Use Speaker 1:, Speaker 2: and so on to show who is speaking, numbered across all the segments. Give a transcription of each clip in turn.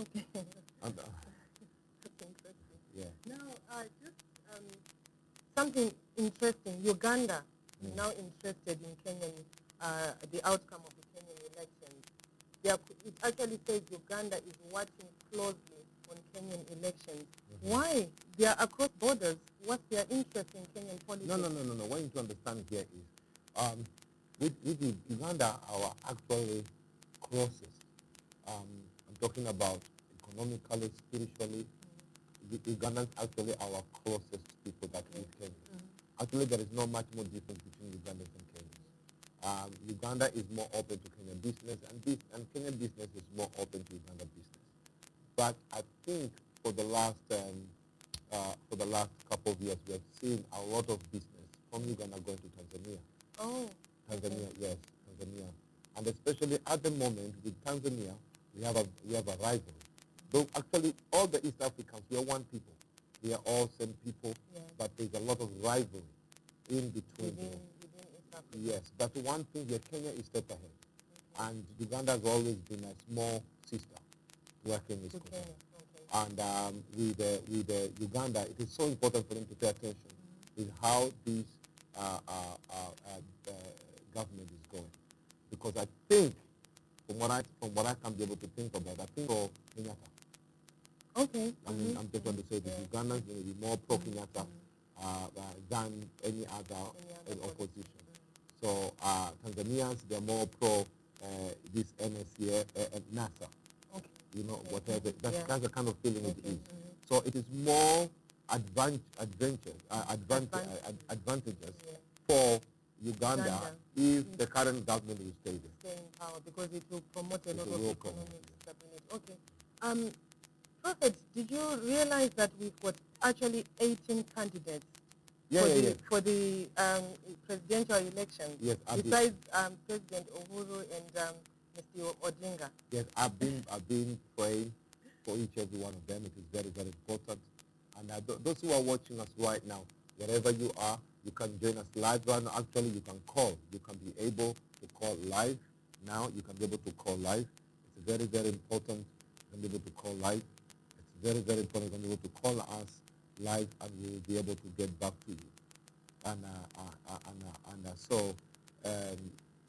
Speaker 1: Okay.
Speaker 2: And,
Speaker 1: That's interesting.
Speaker 2: yeah.
Speaker 1: Now, just something interesting. Uganda is now interested in Kenyan, the outcome of the Kenyan elections. It actually says Uganda is watching closely on Kenyan elections. Why? They are across borders. What's their interest in Kenyan politics?
Speaker 2: No. What you need to understand here is, with Uganda, our actually closest. I'm talking about economically, spiritually. Ugandans actually our closest people that live in Kenya. Actually, there is not much more difference between Ugandans and Kenyans. Uganda is more open to Kenyan business, and Kenyan business is more open to Uganda business. But I think for the last couple of years, we have seen a lot of business from Uganda going to Tanzania.
Speaker 1: Oh.
Speaker 2: Tanzania, yes, Tanzania, and especially at the moment with Tanzania, we have a rivalry. Though actually all the East Africans, we are one people. We are all same people, but there's a lot of rivalry in between them.
Speaker 1: Within East Africa.
Speaker 2: Yes, but one thing here, Kenya is step ahead, and Uganda has always been a small sister where Kenya is concerned. And with Uganda, it is so important for them to pay attention with how this government is going, because I think from what I can be able to think about, I think of Kenyatta.
Speaker 1: Okay.
Speaker 2: I mean, I'm just trying to say that Ugandans may be more pro Kenyatta than any other opposition. So Tanzanians, they're more pro this NSA and NASA.
Speaker 1: Okay.
Speaker 2: You know, whatever. That's the kind of feeling it is. So it is more advantageous for Uganda if the current government will stay there.
Speaker 1: Stay in power, because it will promote a lot of economic stability. Okay. Prophet, did you realize that we've got actually 18 candidates for the presidential elections?
Speaker 2: Yes,
Speaker 1: besides President Uhuru and Mr. Odinga.
Speaker 2: Yes, I've been praying for each and every one of them. It is very, very important. And those who are watching us right now, wherever you are, you can join us live right now. Actually, you can call. You can be able to call live now. You can be able to call live. It's very, very important. You can be able to call live. It's very, very important. You can be able to call us live, and we will be able to get back to you.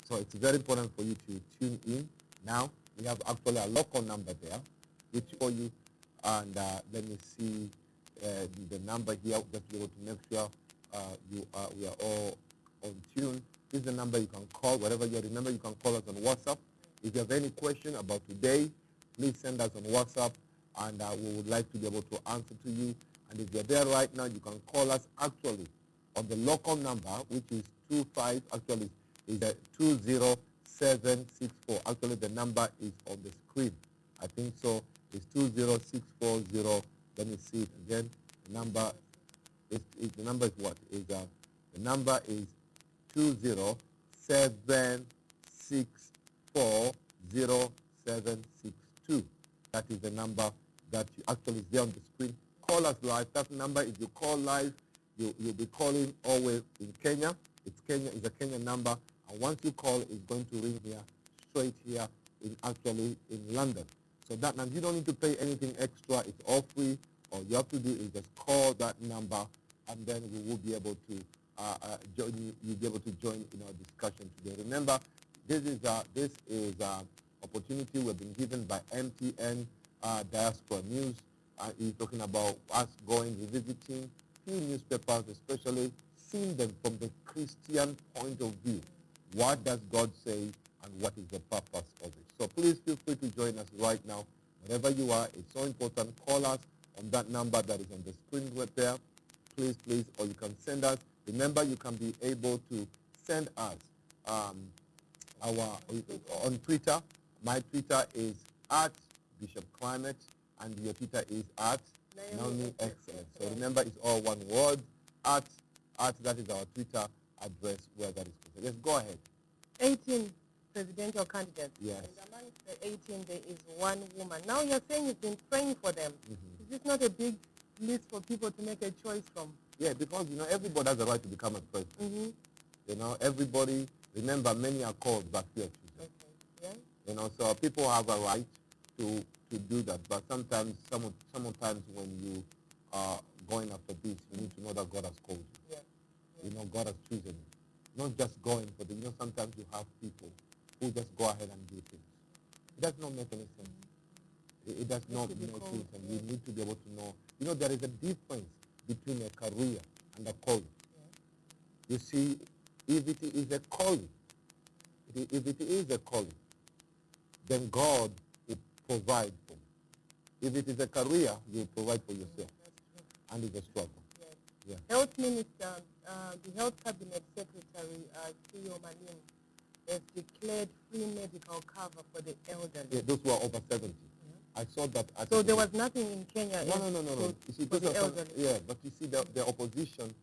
Speaker 2: So it's very important for you to tune in. Now, we have actually a local number there, which for you, and let me see the number here, just be able to make sure we are all on tune. This is the number you can call, whatever you remember. You can call us on WhatsApp. If you have any question about today, please send us on WhatsApp, and we would like to be able to answer to you. And if you're there right now, you can call us actually on the local number, which is 20764. Actually, the number is on the screen. I think so. It's 20640. Let me see it again. The number is the number is what? The number is 207640762. That is the number that you actually is there on the screen. Call us live. That number, if you call live, you'll be calling always in Kenya. It's a Kenyan number, and once you call, it's going to ring here, straight here, in London. So that now you don't need to pay anything extra. It's all free. All you have to do is just call that number, and then we will be able to join you. You'll be able to join in our discussion today. Remember, this is opportunity we've been given by MTN Diaspora News. He's talking about us going revisiting few newspapers, especially seeing them from the Christian point of view. What does God say, and what is the purpose of it? So please feel free to join us right now. Wherever you are, it's so important. Call us on that number that is on the screen right there. Please, or you can send us. Remember, you can be able to send us on Twitter. My Twitter is @BishopClimate, and your Twitter is @Naomi Excellence. So remember, it's all one word. That is our Twitter address where that is concerned. Yes, go ahead.
Speaker 1: 18 presidential candidates.
Speaker 2: Yes.
Speaker 1: And amongst the 18, there is one woman. Now you're saying you've been praying for them. Is this not a big list for people to make a choice from?
Speaker 2: Yeah, because, everybody has a right to become a president. Everybody, remember, many are called, but few are chosen.
Speaker 1: Okay. Yeah.
Speaker 2: So people have a right to to do that, but sometimes when you are going after this, you need to know that God has called you.
Speaker 1: Yeah.
Speaker 2: You know, God has chosen you. Not just going for the, you know, sometimes you have people who just go ahead and do things. It does not make any sense. It does not make sense, and you need to be able to know. You know, there is a difference between a career and a calling. You see, if it is a calling, if it is a calling, then God will provide for you. If it is a career, you will provide for yourself. And it's a struggle.
Speaker 1: Yes. Yeah. Health Minister, the Health Cabinet Secretary, Theo Malim, has declared free medical cover for the elderly.
Speaker 2: Yeah, those who are over 70. I saw that.
Speaker 1: So there was nothing in Kenya.
Speaker 2: No. You see,
Speaker 1: for the elderly.
Speaker 2: Yeah, but you see, the opposition,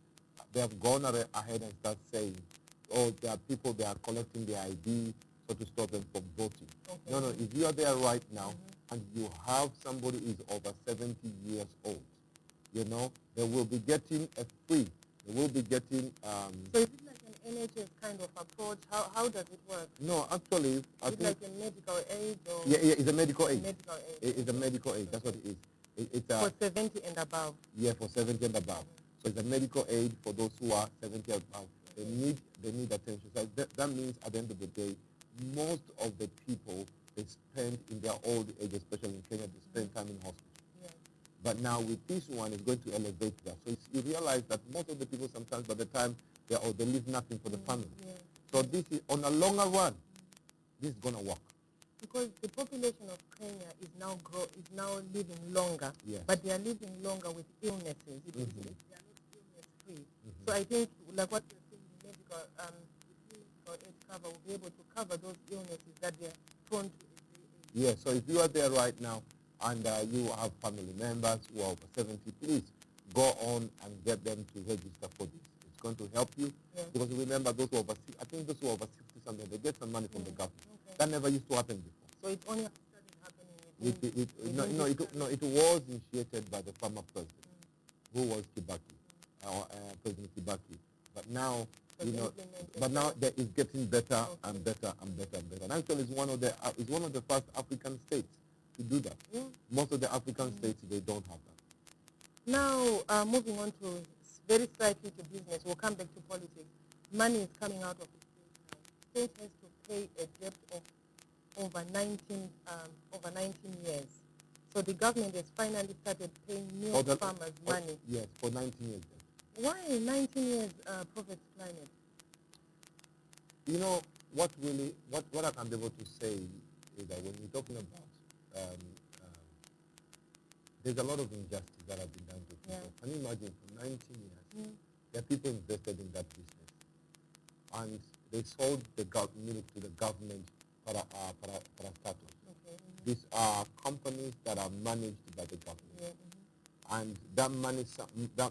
Speaker 2: they have gone ahead and start saying, oh, there are people, they are collecting their ID, so to stop them from voting. Okay. No, if you are there right now, and you have somebody who is over 70 years old, you know, they will be getting a free. They will be getting...
Speaker 1: so is it like an NHS kind of approach? How does it work?
Speaker 2: No, actually...
Speaker 1: Is it like a medical aid? Or
Speaker 2: yeah, it's a medical aid.
Speaker 1: Medical aid.
Speaker 2: It's a medical aid. That's what it is. It's
Speaker 1: for 70 and above.
Speaker 2: Yeah, for 70 and above. So it's a medical aid for those who are 70 and above. They need attention. So that means at the end of the day, most of the people, they spend in their old age, especially in Kenya, they spend time in hospital. But now with this one, it's going to elevate that. So you realize that most of the people sometimes by the time they're old, they leave nothing for the family. So this is, on a longer run, this is going to work. Because
Speaker 1: the population of Kenya is now living longer, but they are living longer with illnesses. They are not illness-free. So I think, like what you're saying, the medical aid cover will be able to cover those illnesses that they are prone to.
Speaker 2: Yeah, so if you are there right now, and you have family members who are over 70, please go on and get them to register for this. It's going to help you because remember those who are over, I think those who are over 60 something, they get some money from the government. That never used to happen before.
Speaker 1: So it only started happening
Speaker 2: it was initiated by the former president, who was Kibaki, President Kibaki. But now, that is getting better and better and better and better. And actually, it's one of the first African states to do that. Most of the African states, they don't have that.
Speaker 1: Now, moving on to very slightly to business, we'll come back to politics. Money is coming out of the state. State has to pay a debt of over 19 years. So the government has finally started paying milk farmers money.
Speaker 2: Yes, for 19 years.
Speaker 1: Why 19 years, Prophet Climate?
Speaker 2: You know, what I can be able to say is that when we're talking about there's a lot of injustice that has been done to people. Can you imagine for 19 years, there are people invested in that business, and they sold the milk to the government para status. These are companies that are managed by the government, and that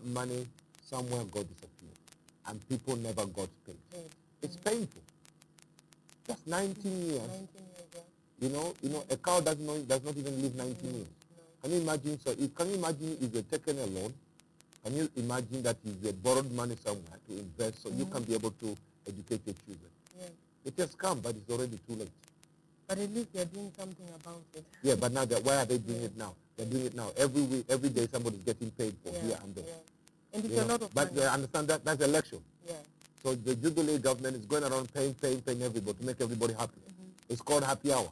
Speaker 2: money somewhere got disappeared, and people never got paid. It's painful. Just 19 years. 19 years, You know, a cow does not even live 19 years. Can you imagine? Can you imagine if you're taking a loan? Can you imagine that if you borrowed money somewhere to invest so you can be able to educate your children? It has come, but it's already too late.
Speaker 1: But at least they're doing something about it.
Speaker 2: Yeah, but now why are they doing it now? They're doing it now. Every week, every day, somebody's getting paid for here and there.
Speaker 1: And it's a lot of money.
Speaker 2: But I understand that's election. So the Jubilee government is going around paying everybody to make everybody happy. It's called happy hour.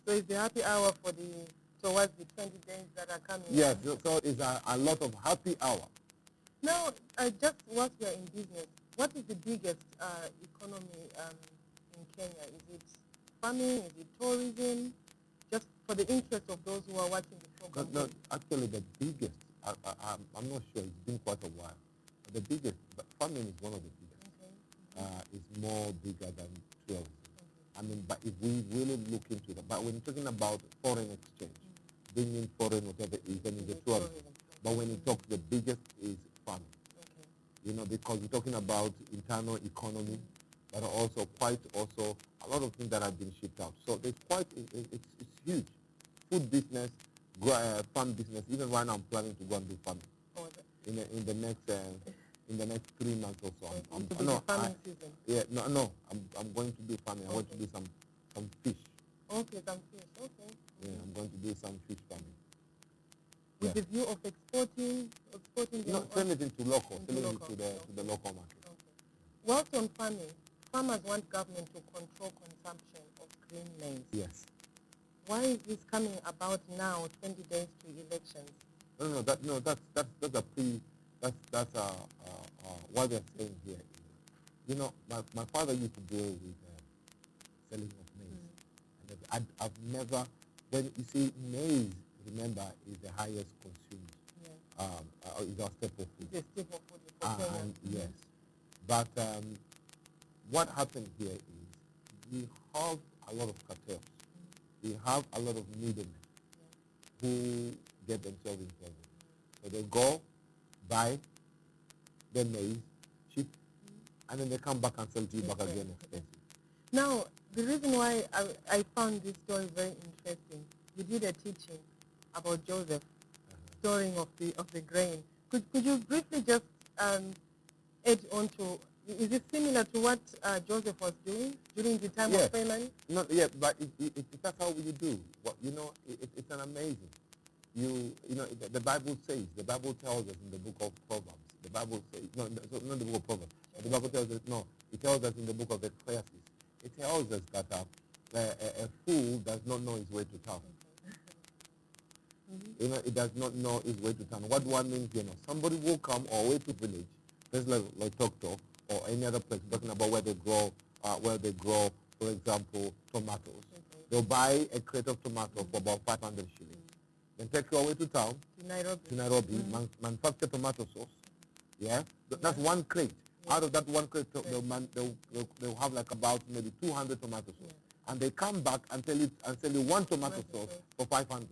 Speaker 1: So it's the happy hour towards the 20 days that are coming.
Speaker 2: Yes, so it's a lot of happy hour.
Speaker 1: Now, just whilst we are in business, what is the biggest economy in Kenya? Is it farming? Is it tourism? Just for the interest of those who are watching the program.
Speaker 2: No, actually the biggest, I'm not sure, it's been quite a while. But the biggest, but farming is one of the biggest. It's more bigger than tourism. I mean, but if we really look into that, but when you're talking about foreign exchange, bringing foreign whatever it is, then it's a tourism. But when you talk, the biggest is farming. You know, because we're talking about internal economy, but also a lot of things that have been shipped out. So there's it's huge. Food business, farm business. Even right now, I'm planning to go and do farming in the next 3 months or so.
Speaker 1: Farming season.
Speaker 2: Yeah, I'm going to do farming. I want to do some fish.
Speaker 1: Okay, some fish. Okay.
Speaker 2: Yeah, I'm going to do some fish farming.
Speaker 1: With the view of exporting
Speaker 2: No,
Speaker 1: them
Speaker 2: turn it into local,
Speaker 1: into
Speaker 2: selling
Speaker 1: local.
Speaker 2: it to the local market.
Speaker 1: Okay. Whilst on farming, farmers want government to control consumption of green maize.
Speaker 2: Yes.
Speaker 1: Why is this coming about now, 20 days to elections?
Speaker 2: That's what they're saying here. You know, my father used to deal with selling of maize, and I've never. When you see maize, remember, is the highest consumed. Is our staple food.
Speaker 1: It's a staple food for Kenya.
Speaker 2: Yes, but what happened here is we have a lot of cartels. We have a lot of middlemen who get themselves in trouble. So they go, buy the maize cheap, and then they come back and sell to you back again expensive.
Speaker 1: Now, the reason why I found this story very interesting, you did a teaching about Joseph, storing of the grain. Could you briefly just add on to, is it similar to what Joseph was doing during the time of famine?
Speaker 2: Not yet, but that's how you do. Well, you know, it's an amazing. You know, the Bible says, the Bible tells us in the book of Proverbs, the Bible says, no, not the book of Proverbs, the Bible tells us, no, it tells us in the book of Ecclesiastes, it tells us that a fool does not know his way to town. You know, it does not know his way to town. What do I mean? You know, somebody will come or way to village, places like Tokto or any other place, talking about where they grow, for example, tomatoes. They'll buy a crate of tomatoes for about 500 shillings. Then take you away to town, to Nairobi, manufacture tomato sauce. Yeah, that's one crate. Out of that one crate, they'll have like about maybe 200 tomato sauce, and they come back and sell you one tomato sauce for 500.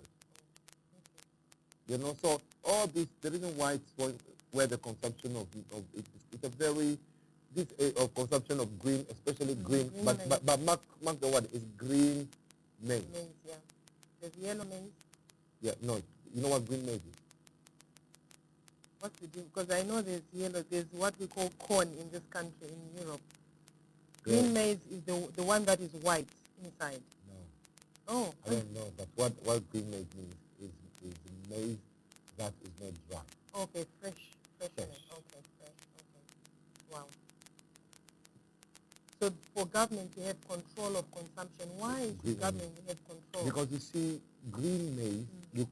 Speaker 2: You know, so all this, the reason why it's going where the consumption of it's a very of consumption of green, especially green, but mark the word is green maize.
Speaker 1: Maize, yeah. There's yellow maize.
Speaker 2: Yeah, no, you know what green maize is?
Speaker 1: What's the difference? Because I know there's yellow, there's what we call corn in this country, in Europe. Green maize is the one that is white inside.
Speaker 2: No.
Speaker 1: Oh.
Speaker 2: I don't know, but what green maize means is maize that is not dry.
Speaker 1: Okay, fresh. Okay, fresh. Okay. Wow. So for government to have control of consumption, why is the government to have control?
Speaker 2: Because you see, green maize, you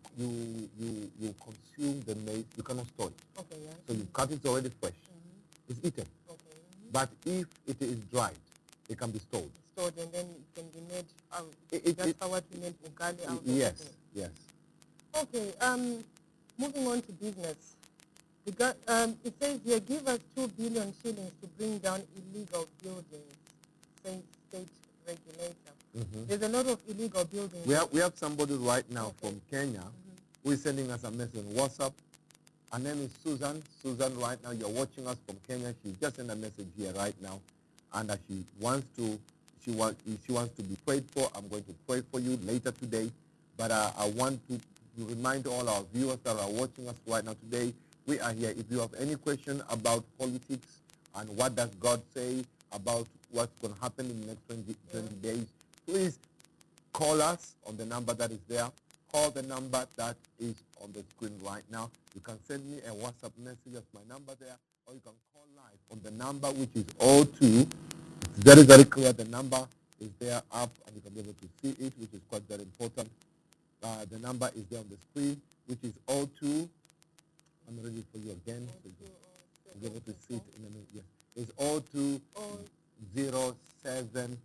Speaker 2: consume the maize, you cannot store it. Okay, yeah. So you cut it already fresh. It's eaten. Okay. But if it is dried, it can be stored.
Speaker 1: Stored and then it can be made. That's how what we made ugali out of.
Speaker 2: Yes.
Speaker 1: Okay. Moving on to business. It says here, give us 2 billion shillings to bring down illegal buildings, says state regulator. There's a lot of illegal buildings.
Speaker 2: We have somebody right now from Kenya who is sending us a message on WhatsApp. Her name is Susan. Susan, right now, you're watching us from Kenya. She just sent a message here right now, and she wants to be prayed for. I'm going to pray for you later today, but I want to remind all our viewers that are watching us right now today, we are here. If you have any question about politics and what does God say about what's going to happen in the next 20 days, please call us on the number that is there. Call the number that is on the screen right now. You can send me a WhatsApp message as my number there, or you can call live on the number which is 02. It's very, very clear. The number is there up, and you can be able to see it, which is quite very important. The number is there on the screen, which is 02. I'm ready for you again. So you'll be able to see it in a minute. Yes. It's 02 07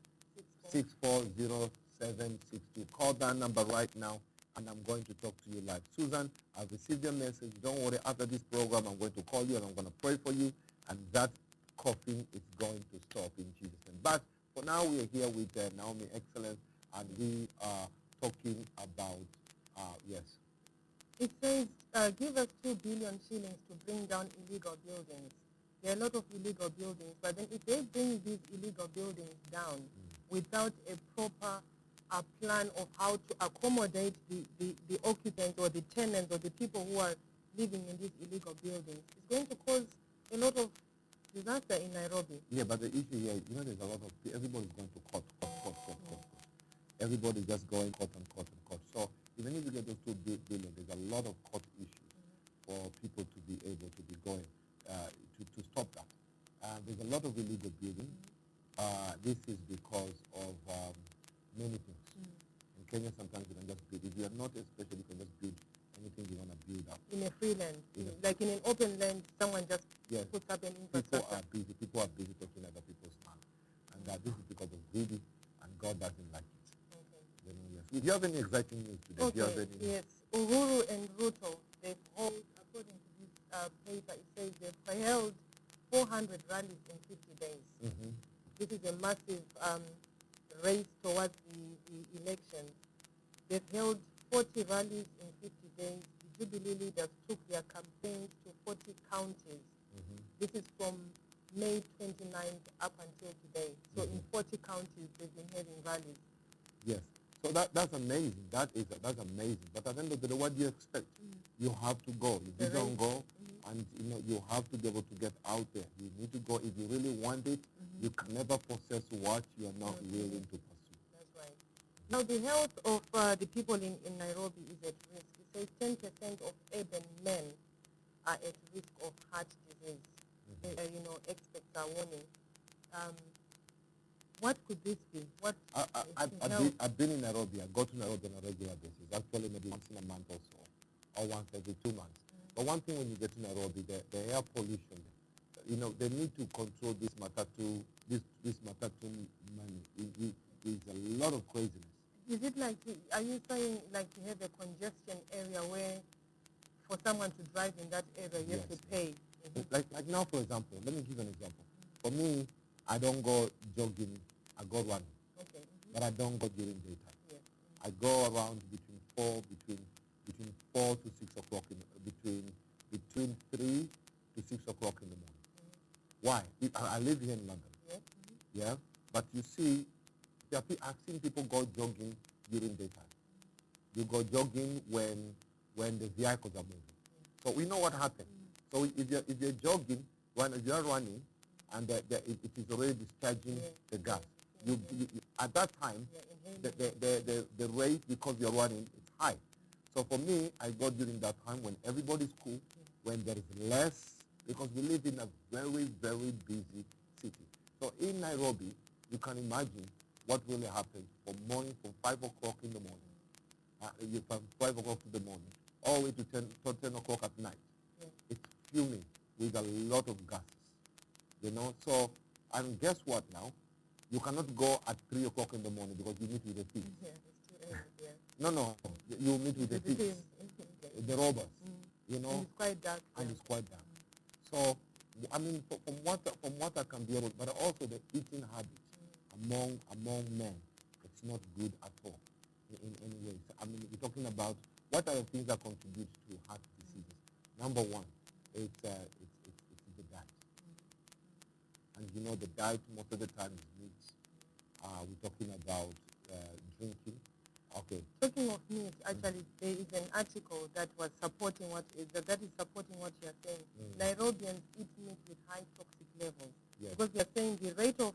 Speaker 2: 640762. Call that number right now, and I'm going to talk to you live. Susan, I've received your message. Don't worry. After this program, I'm going to call you, and I'm going to pray for you, and that coughing is going to stop in Jesus' name. But for now, we are here with Naomi Excellence, and we are talking about, yes.
Speaker 1: It says, give us 2 billion shillings to bring down illegal buildings. There are a lot of illegal buildings, but then if they bring these illegal buildings down without a proper plan of how to accommodate the occupants or the tenants or the people who are living in these illegal buildings, it's going to cause a lot of disaster in Nairobi.
Speaker 2: Yeah, but the issue here, you know, there's a lot of, everybody's going to court. Everybody's just going court and court and court. So even if you get those 2 billion, there's a lot of court issues for people to be able to be going to stop that. There's a lot of illegal building. This is because of many things. In Kenya, sometimes you can just build. If you are not especially, you can just build anything you want to build up.
Speaker 1: In a free land, like in an open land, someone just puts up an infrastructure.
Speaker 2: People are busy taking other people's land, and this is because of greedy, and God doesn't like it.
Speaker 1: Okay.
Speaker 2: Yes. If you have any exciting news today,
Speaker 1: okay.
Speaker 2: Do you have any?
Speaker 1: Yes, Uhuru and Ruto, they've held, according to this paper, it says they've held 400 rallies in 50 days.
Speaker 2: Mm-hmm.
Speaker 1: This is a massive race towards the elections. They've held 40 rallies in 50 days. The Jubilee leaders took their campaigns to 40 counties.
Speaker 2: Mm-hmm.
Speaker 1: This is from May 29th up until today. So in 40 counties, they've been having rallies.
Speaker 2: Yes. So that's amazing. That's amazing. But at the end of the day, what do you expect? You have to go. If you don't go, and you have to be able to get out there. You need to go. If you really want it, you can never possess what you are not willing to pursue.
Speaker 1: That's right. Now, the health of the people in Nairobi is at risk. It says 10% of urban men are at risk of heart disease. Experts are warning. What could this be?
Speaker 2: I've been in Nairobi. I go to Nairobi on a regular basis, actually maybe once in a month or so, or once every 2 months. But one thing when you get to Nairobi, the air pollution, they need to control this matatu money. There's a lot of craziness.
Speaker 1: Is it like, are you saying like you have a congestion area where for someone to drive in that area you have to pay?
Speaker 2: Like now, for example, let me give an example. For me, I don't go jogging, I go running.
Speaker 1: Okay.
Speaker 2: But I don't go during daytime.
Speaker 1: Yes.
Speaker 2: I go around between 4 to 6 o'clock, between 3 to 6 o'clock in the morning. Why? I live here in London.
Speaker 1: Yes.
Speaker 2: Yeah? But you see, I've seen people go jogging during daytime. You go jogging when the vehicles are moving. So we know what happens. So if you're jogging, when you're running, and it is already discharging the gas, you at that time, the rate, because you're running, is high. So for me, I go during that time when everybody's cool, when there is less, because we live in a very, very busy city. So in Nairobi, you can imagine what really happens from 5 o'clock in the morning, from 5 o'clock in the morning, all the way to 10 o'clock at night. It's fuming with a lot of gases, So, and guess what now? You cannot go at 3 o'clock in the morning because you meet with the thieves.
Speaker 1: Yeah, it's too early,
Speaker 2: No, you meet with the thieves, the robbers,
Speaker 1: And it's quite dark.
Speaker 2: And it's quite dark. So, I mean, from what I can be able, but also the eating habits among men, it's not good at all in any way. So, I mean, we're talking about what are the things that contribute to heart diseases. Number one, it's the diet. And the diet most of the time is meat. We're talking about drinking. Okay.
Speaker 1: Talking of meat, actually, there is an article that was supporting what is supporting what you are saying. Nairobians eat meat with high toxic levels.
Speaker 2: Yes.
Speaker 1: Because we are saying the rate of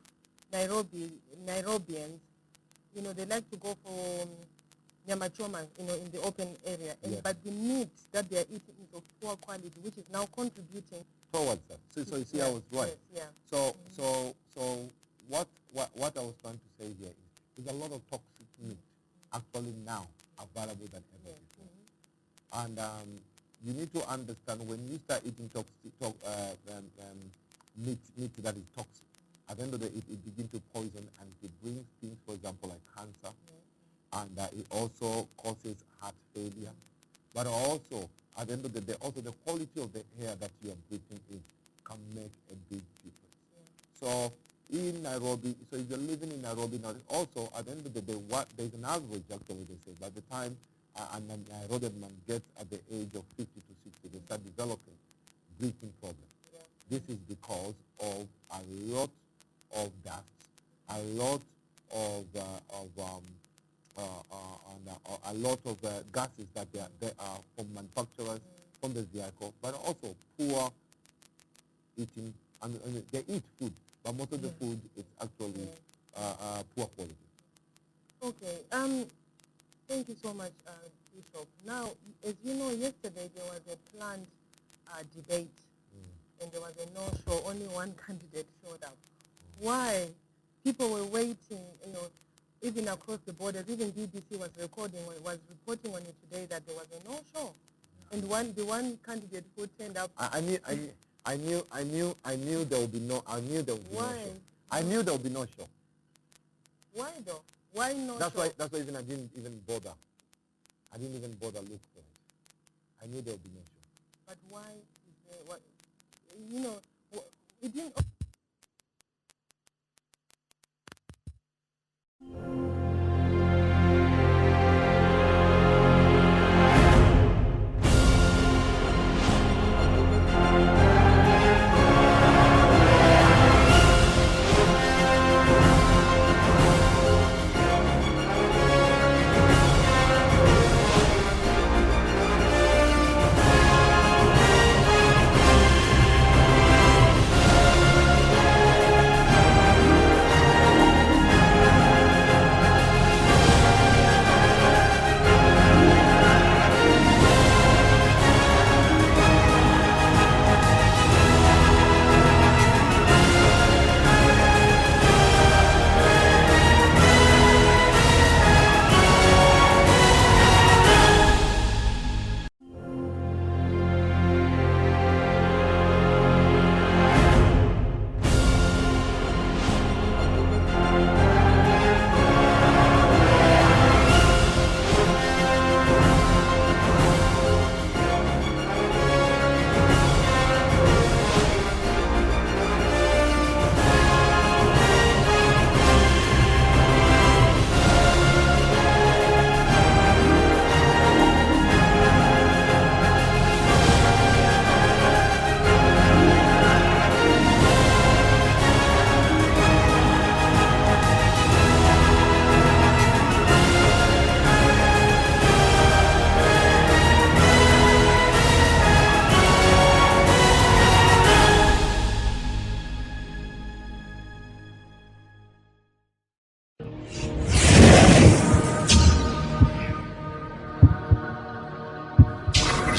Speaker 1: Nairobians, they like to go for nyama choma, in the open area. But the meat that they are eating is of poor quality, which is now contributing
Speaker 2: towards that. So you see, I was right.
Speaker 1: Yes, yeah.
Speaker 2: So what I was trying to say here is there's a lot of toxic meat actually now available than ever before. And you need to understand when you start eating meat that is toxic, at the end of the day, it begins to poison and it brings things, for example, like cancer. And it also causes heart failure. But also, at the end of the day, also the quality of the air that you are breathing in can make a big difference. So in Nairobi, so if you're living in Nairobi now, also at the end of the day, there's an average actually, they say, by the time a Nairobian man gets at the age of 50 to 60, they start developing breathing problems. This is because of a lot of dust, a lot of a lot of gases that they are from manufacturers, from the vehicle, but also poor eating. I mean, they eat food, but most of the food is actually poor quality.
Speaker 1: Okay. Thank you so much, Bishop. Now, as you know, yesterday there was a planned debate, and there was a no-show. Only one candidate showed up. Why? People were waiting, even across the borders. Even BBC was reporting on it today that there was a no-show, and the one candidate who turned up.
Speaker 2: I knew there would be no. I knew there would be no show. I knew there would be no show.
Speaker 1: Why though? Why no
Speaker 2: That's
Speaker 1: show?
Speaker 2: why. That's why even I didn't even bother. I didn't even bother look for it. I knew there would be no show.
Speaker 1: But why is there? What? It didn't.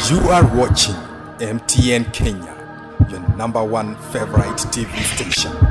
Speaker 3: You are watching MTN Kenya, your #1 favorite TV station.